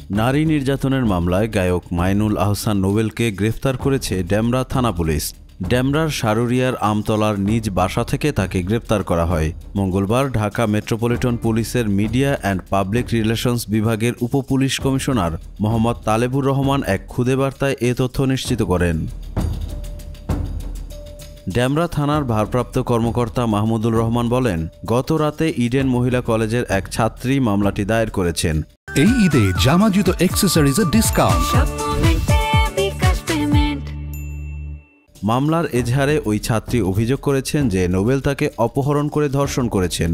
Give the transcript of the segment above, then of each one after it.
নারী নির্যাতনের মামলায় গায়ক মাইনুল আহসান নোবেলকে গ্রেফতার করেছে ডেমরা থানা পুলিশ। ডেমরার সারুরিয়ার আমতলার নিজ বাসা থেকে তাকে গ্রেফতার করা হয়। মঙ্গলবার ঢাকা মেট্রোপলিটন পুলিশের মিডিয়া অ্যান্ড পাবলিক রিলেশনস বিভাগের উপপুলিশ কমিশনার মোহাম্মদ তালেবুর রহমান এক খুদে বার্তায় এ তথ্য নিশ্চিত করেন। ডেমরা থানার ভারপ্রাপ্ত কর্মকর্তা মাহমুদুর রহমান বলেন, গত রাতে ইডেন মহিলা কলেজের এক ছাত্রী মামলাটি দায়ের করেছেন। এই ঈদে জামা জুতো অ্যাক্সেসরিজের ডিসকাউন্ট। মামলার এজাহারে ওই ছাত্রী অভিযোগ করেছেন যে নোবেল তাকে অপহরণ করে ধর্ষণ করেছেন।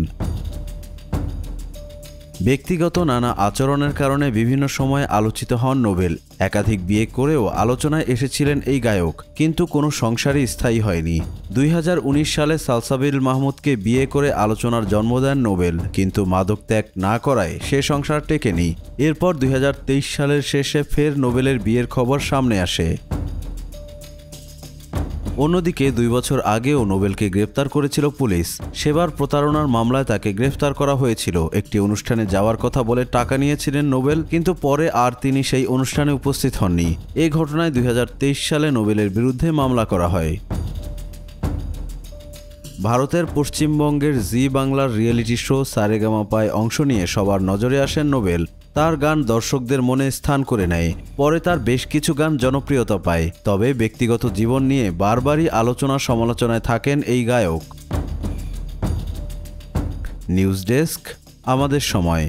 ব্যক্তিগত নানা আচরণের কারণে বিভিন্ন সময়ে আলোচিত হন নোবেল। একাধিক বিয়ে করেও আলোচনায় এসেছিলেন এই গায়ক, কিন্তু কোনো সংসারই স্থায়ী হয়নি। 2019 সালে সালসাবিল মাহমুদকে বিয়ে করে আলোচনার জন্ম দেন নোবেল, কিন্তু মাদক ত্যাগ না করায় সে সংসার টেকেনি। এরপর 2023 সালের শেষে ফের নোবেলের বিয়ের খবর সামনে আসে। অন্যদিকে 2 বছর আগেও নোবেলকে গ্রেফতার করেছিল পুলিশ। সেবার প্রতারণার মামলায় তাকে গ্রেফতার করা হয়েছিল। একটি অনুষ্ঠানে যাওয়ার কথা বলে টাকা নিয়েছিলেন নোবেল, কিন্তু পরে আর তিনি সেই অনুষ্ঠানে উপস্থিত হননি। এই ঘটনায় 2023 সালে নোবেলের বিরুদ্ধে মামলা করা হয়। ভারতের পশ্চিমবঙ্গের জি বাংলার রিয়েলিটি শো সারেগামাপায় অংশ নিয়ে সবার নজরে আসেন নোবেল। তার গান দর্শকদের মনে স্থান করে নেয়। পরে তার বেশ কিছু গান জনপ্রিয়তা পায়। তবে ব্যক্তিগত জীবন নিয়ে বারবারই আলোচনা সমালোচনায় থাকেন এই গায়ক। নিউজ ডেস্ক, আমাদের সময়।